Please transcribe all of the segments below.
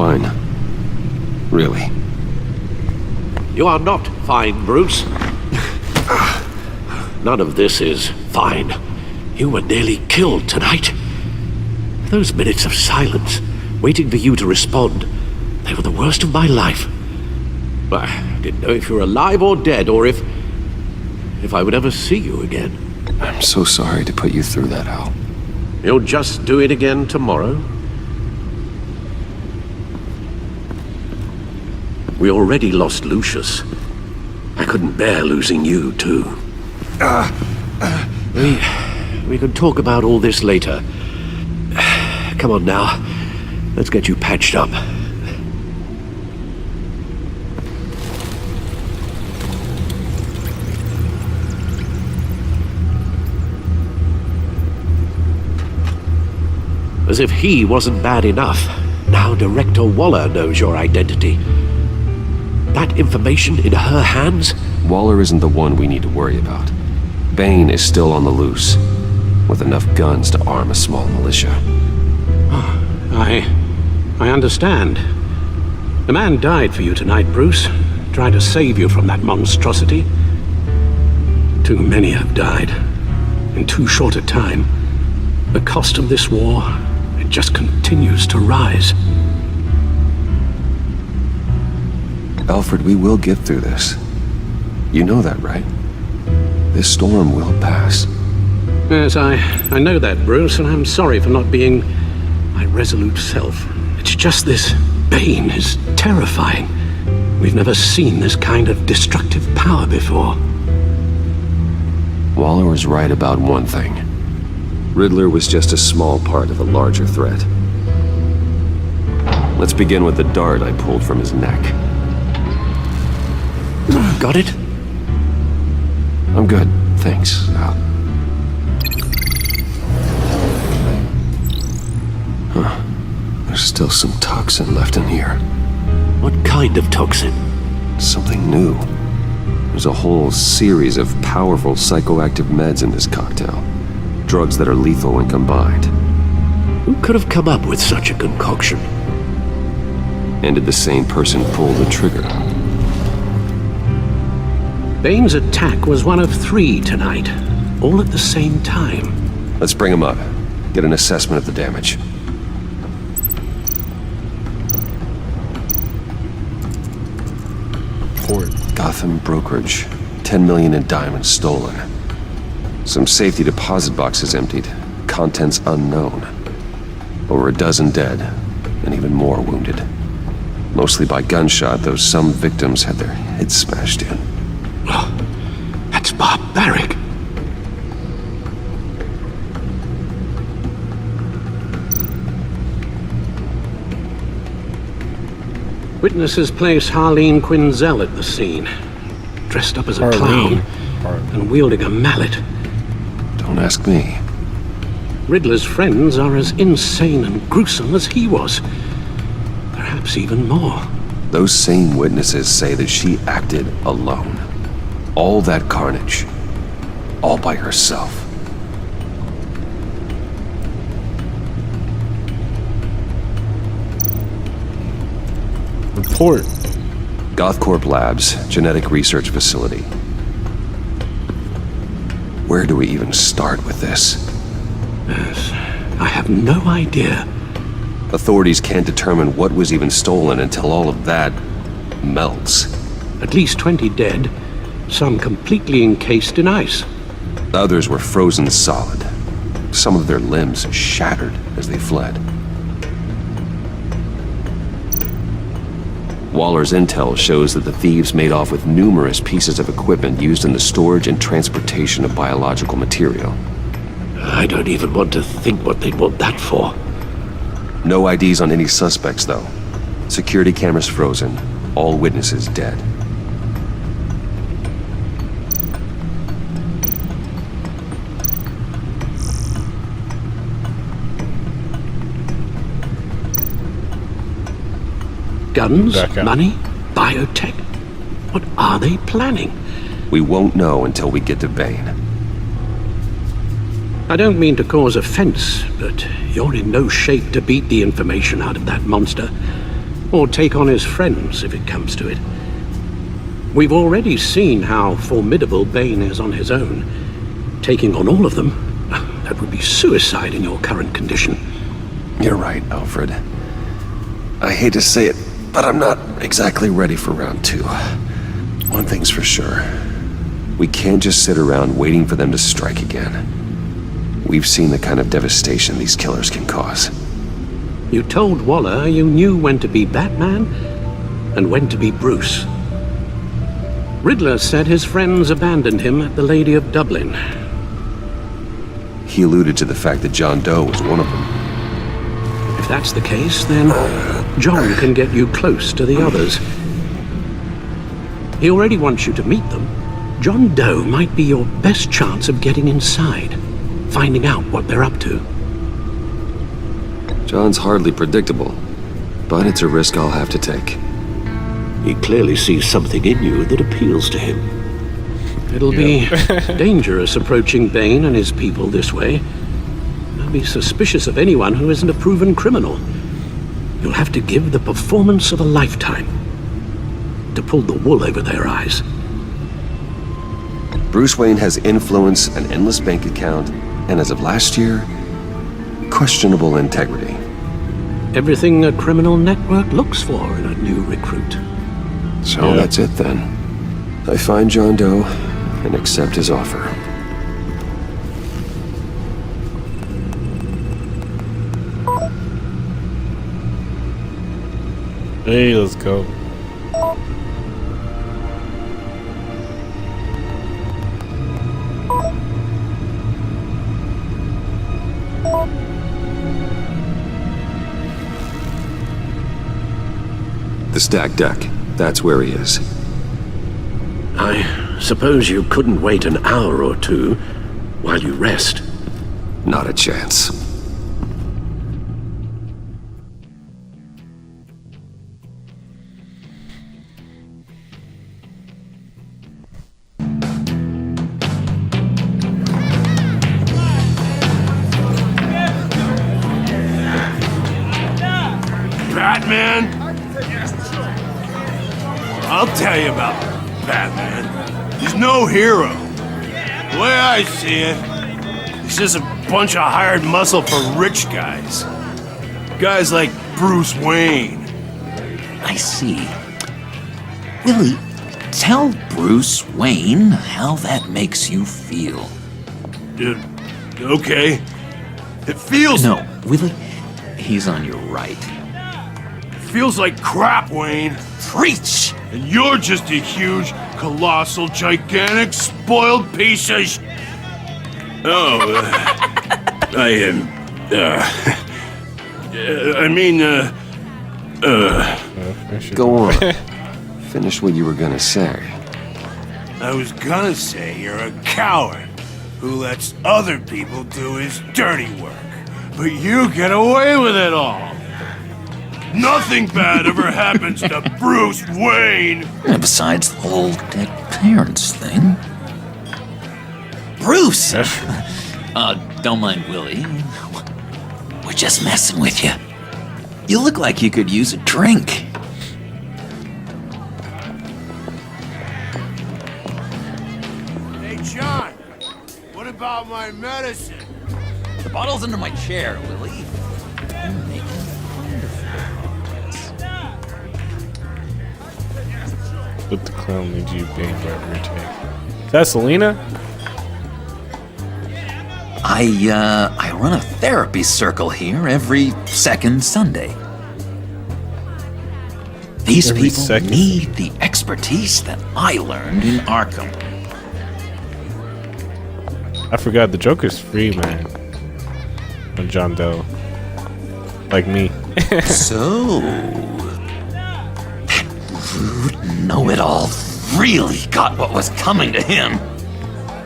fine. Really. You are not fine, Bruce. None of this is fine. You were nearly killed tonight. Those minutes of silence, waiting for you to respond, they were the worst of my life. I didn't know if you were alive or dead, or if I would ever see you again. I'm so sorry to put you through that, Al. You'll just do it again tomorrow? We already lost Lucius. I couldn't bear losing you, too. We can talk about all this later. Come on now. Let's get you patched up. As if he wasn't bad enough, now Director Waller knows your identity. That information in her hands? Waller isn't the one we need to worry about. Bane is still on the loose, with enough guns to arm a small militia. I understand. The man died for you tonight, Bruce. Tried to save you from that monstrosity. Too many have died. In too short a time. The cost of this war, it just continues to rise. Alfred, we will get through this. You know that, right? This storm will pass. Yes, I know that, Bruce, and I'm sorry for not being my resolute self. It's just this Bane is terrifying. We've never seen this kind of destructive power before. Waller was right about one thing. Riddler was just a small part of a larger threat. Let's begin with the dart I pulled from his neck. Got it? I'm good, thanks, Al. Huh. There's still some toxin left in here. What kind of toxin? Something new. There's a whole series of powerful psychoactive meds in this cocktail. Drugs that are lethal when combined. Who could have come up with such a concoction? And did the same person pull the trigger? Bane's attack was one of 3 tonight, all at the same time. Let's bring him up. Get an assessment of the damage. Gotham brokerage. 10 million in diamonds stolen. Some safety deposit boxes emptied. Contents unknown. Over a dozen dead, and even more wounded. Mostly by gunshot, though some victims had their heads smashed in. Oh, that's barbaric. Witnesses place Harleen Quinzel at the scene, dressed up as a clown and wielding a mallet. Don't ask me. Riddler's friends are as insane and gruesome as he was. Perhaps even more. Those same witnesses say that she acted alone. All that carnage. All by herself. Report. GothCorp Labs, genetic research facility. Where do we even start with this? Yes, I have no idea. Authorities can't determine what was even stolen until all of that melts. At least 20 dead, some completely encased in ice. Others were frozen solid. Some of their limbs shattered as they fled. Waller's intel shows that the thieves made off with numerous pieces of equipment used in the storage and transportation of biological material. I don't even want to think what they'd want that for. No IDs on any suspects, though. Security cameras frozen. All witnesses dead. Guns, money, biotech. What are they planning? We won't know until we get to Bane. I don't mean to cause offense, but you're in no shape to beat the information out of that monster. or take on his friends if it comes to it. We've already seen how formidable Bane is on his own. Taking on all of them, that would be suicide in your current condition. You're right, Alfred. I hate to say it, but I'm not exactly ready for round 2. One thing's for sure. We can't just sit around waiting for them to strike again. We've seen the kind of devastation these killers can cause. You told Waller you knew when to be Batman and when to be Bruce. Riddler said his friends abandoned him at the Lady of Dublin. He alluded to the fact that John Doe was one of them. If that's the case, then John can get you close to the others. He already wants you to meet them. John Doe might be your best chance of getting inside, finding out what they're up to. John's hardly predictable, but it's a risk I'll have to take. He clearly sees something in you that appeals to him. It'll be dangerous approaching Bane and his people this way. They'll be suspicious of anyone who isn't a proven criminal. You'll have to give the performance of a lifetime to pull the wool over their eyes. Bruce Wayne has influence, an endless bank account, and as of last year, questionable integrity. Everything a criminal network looks for in a new recruit. So that's it then. I find John Doe and accept his offer. Hey, let's go. The stacked deck. That's where he is. I suppose you couldn't wait an hour or two while you rest. Not a chance. Batman? I'll tell you about Batman. He's no hero. The way I see it, he's just a bunch of hired muscle for rich guys. Guys like Bruce Wayne. I see. Willie, tell Bruce Wayne how that makes you feel. Okay. It feels... No, Willie, he's on your right. feels like crap, Wayne. Preach! And you're just a huge, colossal, gigantic, spoiled piece of Go on. Finish what you were gonna say. I was gonna say you're a coward who lets other people do his dirty work. But you get away with it all. Nothing bad ever happens to Bruce Wayne. And besides the whole dead parents thing. Bruce! Don't mind Willie. We're just messing with you. You look like you could use a drink. Hey, John. What about my medicine? The bottle's under my chair, Willie. You're making fun of What the clown leads you being by retake? Is that Selena? I run a therapy circle here every second Sunday. These Every people second. need the expertise that I learned in Arkham. I forgot the Joker's free, man. On John Doe. Like me. So, that rude know-it-all really got what was coming to him.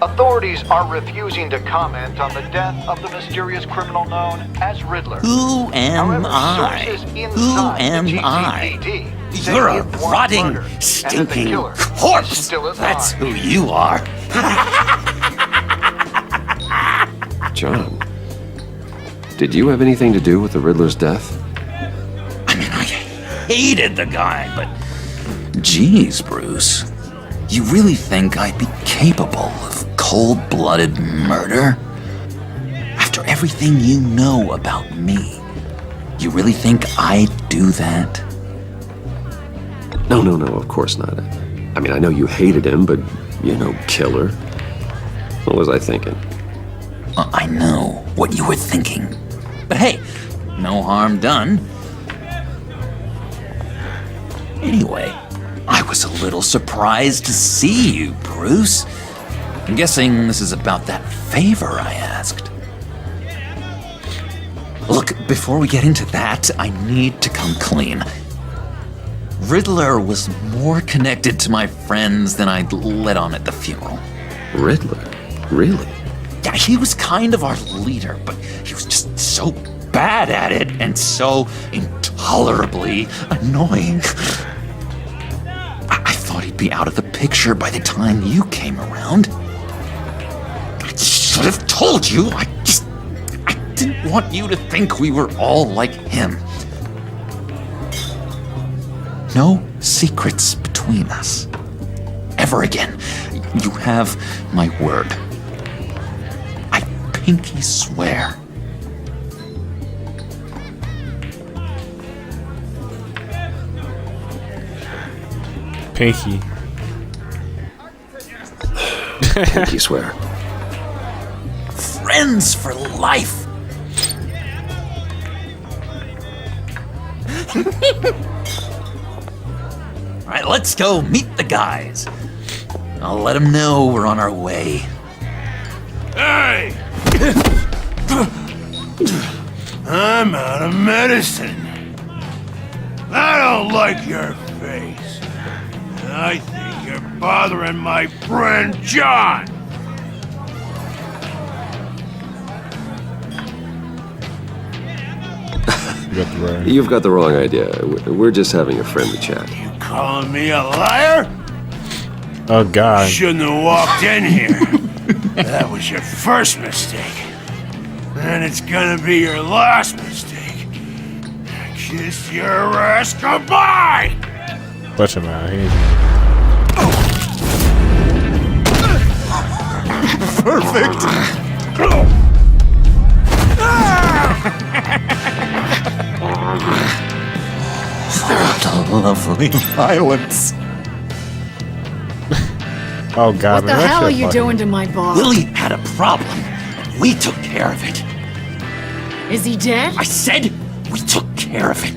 Authorities are refusing to comment on the death of the mysterious criminal known as Riddler. Who am However, I? sources Who inside am the I? GCPD say You're a it was rotting, murder, and that the stinking killer is corpse. still alive. That's who you are. John, did you have anything to do with the Riddler's death? I mean, I hated the guy, but... Geez, Bruce. You really think I'd be capable of cold-blooded murder? After everything you know about me, you really think I'd do that? No, of course not. I mean, I know you hated him, but you're no killer. What was I thinking? I know what you were thinking. But hey, no harm done. Anyway, I was a little surprised to see you, Bruce. I'm guessing this is about that favor I asked. Look, before we get into that, I need to come clean. Riddler was more connected to my friends than I'd let on at the funeral. Riddler? Really? Yeah, he was kind of our leader, but he was just so bad at it and so intolerably annoying. I thought he'd be out of the picture by the time you came around. I should have told you. I didn't want you to think we were all like him. No secrets between us. Ever again. You have my word. I pinky swear. Pinky. Pinky swear. Friends for life. All right, let's go meet the guys. I'll let them know we're on our way. Hey! I'm out of medicine. I don't like your face. I think you're bothering my friend John. You've got the wrong idea. We're just having a friendly chat. You calling me a liar? Oh, God. Shouldn't have walked in here. That was your first mistake. And it's gonna be your last mistake. Kiss your ass goodbye! Watch him out. Perfect. Lovely violence. Oh, God. What the hell are you doing to my boss? Willie had a problem, and we took care of it. Is he dead? I said we took care of it.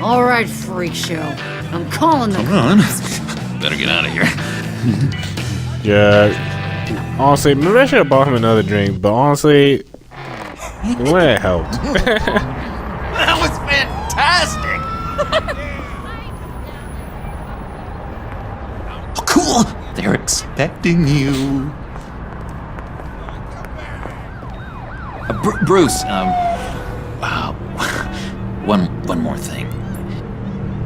All right, freak show. I'm calling the Come on. Better get out of here. Yeah. Honestly, maybe I should have bought him another drink, but honestly, it wouldn't have helped. That was fantastic. Oh, cool. They're expecting you. Bruce, one more thing.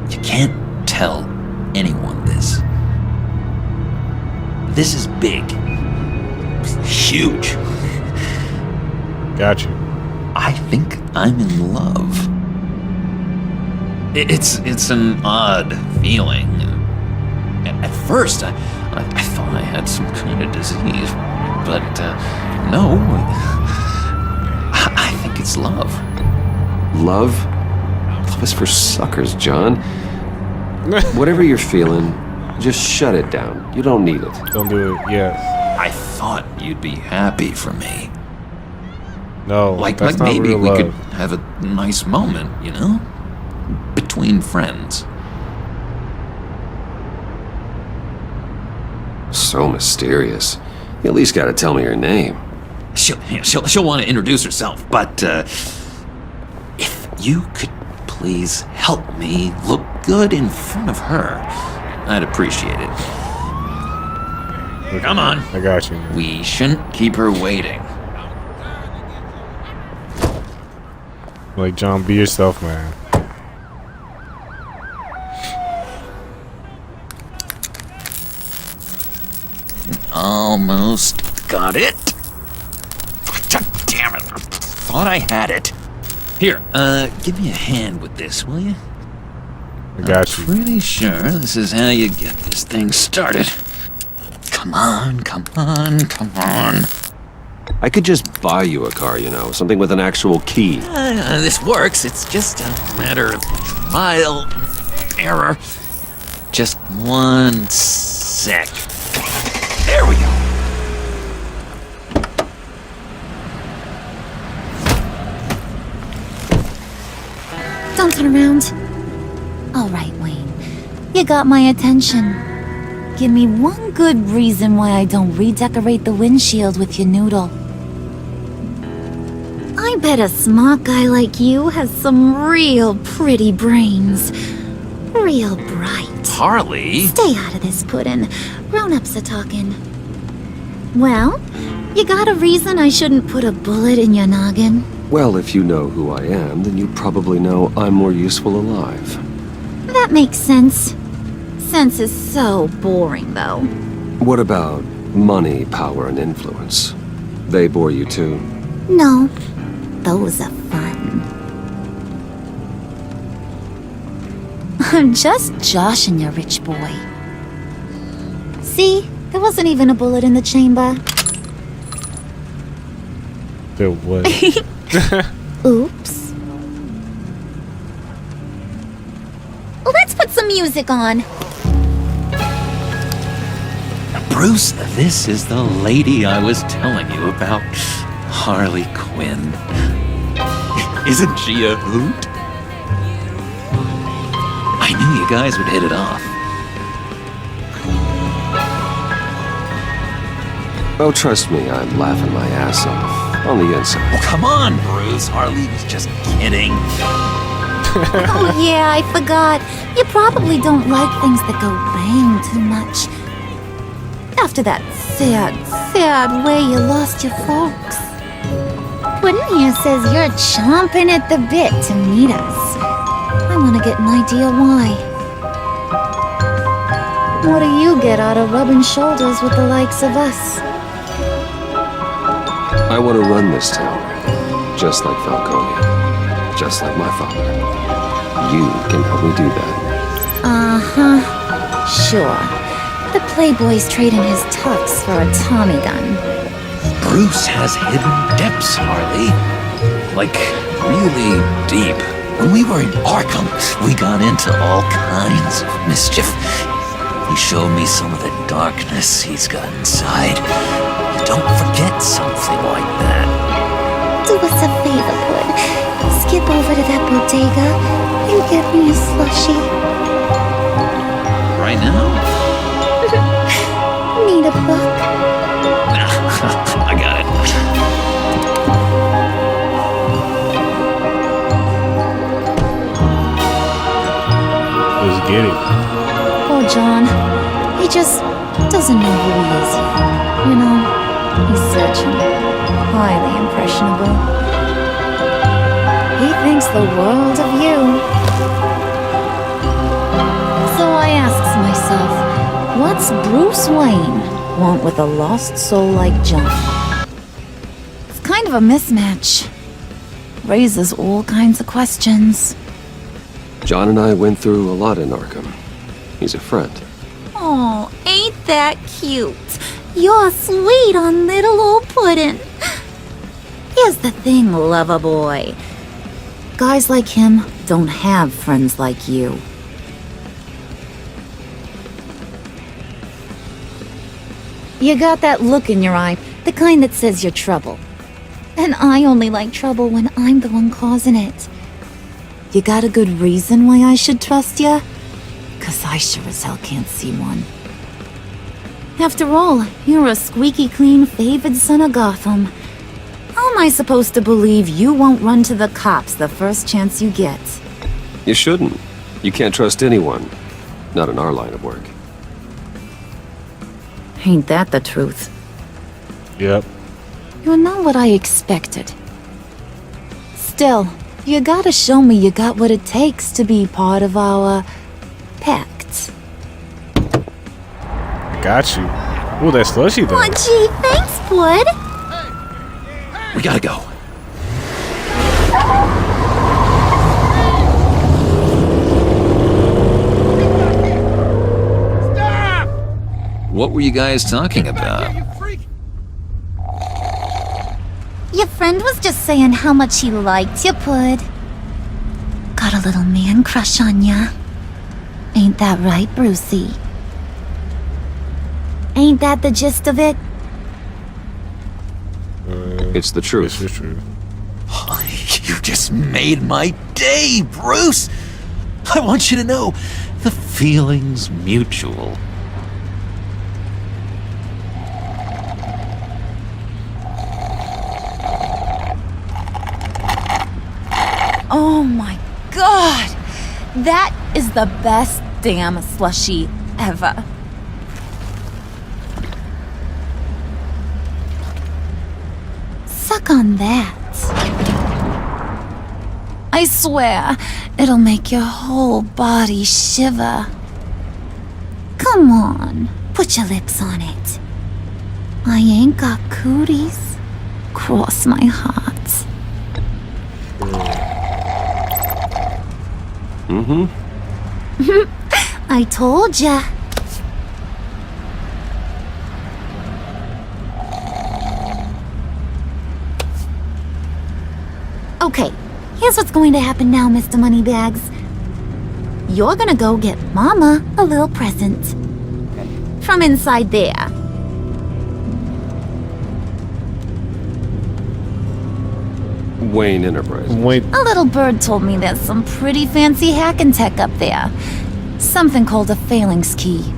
You can't tell anyone this. This is big. Huge. Got you. I think I'm in love. It's an odd feeling. At first, I thought I had some kind of disease, but no. I think it's love. Love? Love is for suckers, John. Whatever you're feeling, just shut it down. You don't need it. Don't do it. Yeah. I thought you'd be happy for me. No. Like that's not maybe real we love. could have a nice moment, you know? Between friends. So mysterious. You at least gotta tell me your name. She'll want to introduce herself, but if you could please help me look good in front of her, I'd appreciate it. Come on. I got you. We shouldn't keep her waiting. Like, John, be yourself, man. Almost got it. God damn it. I thought I had it. Here, give me a hand with this, will you? I got you. Pretty sure this is how you get this thing started. Come on, come on, come on. I could just buy you a car, you know, something with an actual key. This works. It's just a matter of trial and error. Just 1 sec. There we go. Don't turn around. All right, Wayne. You got my attention. Give me one good reason why I don't redecorate the windshield with your noodle. I bet a smart guy like you has some real pretty brains. Real bright. Harley? Stay out of this, Puddin'. Grown-ups are talking. Well, you got a reason I shouldn't put a bullet in your noggin? Well, if you know who I am, then you probably know I'm more useful alive. That makes sense. Sense is so boring, though. What about money, power, and influence? They bore you too? No, those are fun. I'm just joshing you, rich boy. See, there wasn't even a bullet in the chamber. There was. Oops. Let's put some music on. Bruce, this is the lady I was telling you about. Harley Quinn. Isn't she a hoot? I knew you guys would hit it off. Oh, trust me, I'm laughing my ass off. On the inside. Oh, come on, Bruce. Harley was just kidding. Oh yeah, I forgot. You probably don't like things that go bang too much. After that sad way you lost your folks. Puddin' here says you're chomping at the bit to meet us. I want to get an idea why. What do you get out of rubbing shoulders with the likes of us? I want to run this town. Just like Falcone. Just like my father. You can help me do that. Uh-huh. Sure. The Playboy's trading his tux for a Tommy gun. Bruce has hidden depths, Harley. Like, really deep. When we were in Arkham, we got into all kinds of mischief. He showed me some of the darkness he's got inside. You don't forget something like that. Do us a favor, Pud. Skip over to that bodega and get me a slushie. Right now? Need a book? I got it. Let's get it. Poor John. He just doesn't know who he is yet. You know, he's searching. Highly impressionable. He thinks the world of you. So I asks myself, what's Bruce Wayne want with a lost soul like John? It's kind of a mismatch. Raises all kinds of questions. John and I went through a lot in Arkham. He's a friend. Oh, ain't that cute? You're sweet on little old Puddin'. Here's the thing, lover boy. Guys like him don't have friends like you. You got that look in your eye, the kind that says you're trouble. And I only like trouble when I'm the one causing it. You got a good reason why I should trust you? 'Cause I sure as hell can't see one. After all, you're a squeaky clean favored son of Gotham. How am I supposed to believe you won't run to the cops the first chance you get? You shouldn't. You can't trust anyone. Not in our line of work. Ain't that the truth? Yep. You're not what I expected. Still, you gotta show me you got what it takes to be part of our pact. Got you. Ooh, that slushy though. Oh, gee, thanks, Bud. We gotta go. What were you guys talking about? Your friend was just saying how much he liked you, Pud. Got a little man crush on ya. Ain't that right, Brucey? Ain't that the gist of it? It's the truth. It's the truth. You just made my day, Bruce! I want you to know, the feeling's mutual. Oh my god! That is the best damn slushie ever. Suck on that. I swear, it'll make your whole body shiver. Come on, put your lips on it. I ain't got cooties. Cross my heart. I told ya. Okay, here's what's going to happen now, Mr. Moneybags. You're gonna go get Mama a little present. From inside there. Wayne Enterprises. Wait, A little bird told me there's some pretty fancy hacking tech up there. Something called a phalanx key.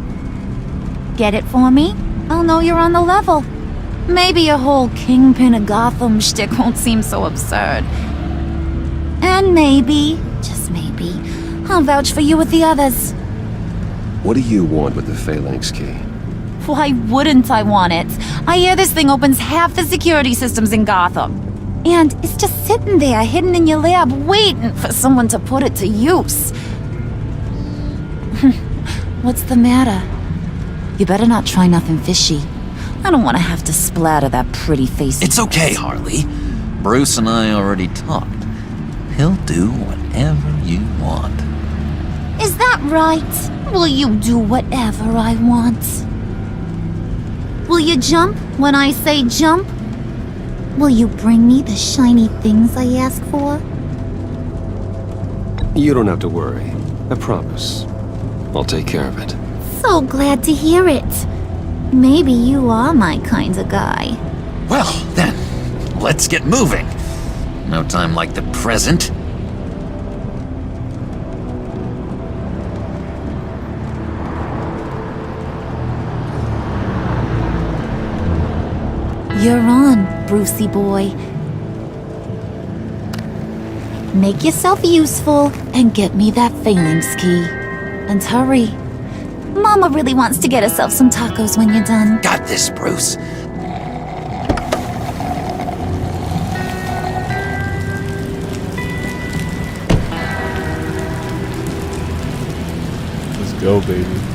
Get it for me? I'll know you're on the level. Maybe your whole Kingpin of Gotham shtick won't seem so absurd. And maybe, just maybe, I'll vouch for you with the others. What do you want with the phalanx key? Why wouldn't I want it? I hear this thing opens half the security systems in Gotham. And it's just sitting there, hidden in your lab, waiting for someone to put it to use. What's the matter? You better not try nothing fishy. I don't want to have to splatter that pretty face. It's okay, Harley. Bruce and I already talked. He'll do whatever you want. Is that right? Will you do whatever I want? Will you jump when I say jump? Will you bring me the shiny things I ask for? You don't have to worry. I promise. I'll take care of it. So glad to hear it. Maybe you are my kind of guy. Well, then, let's get moving. No time like the present. You're on, Brucey boy. Make yourself useful and get me that phalanx key. And hurry. Mama really wants to get herself some tacos when you're done. Got this, Bruce. let's go, baby.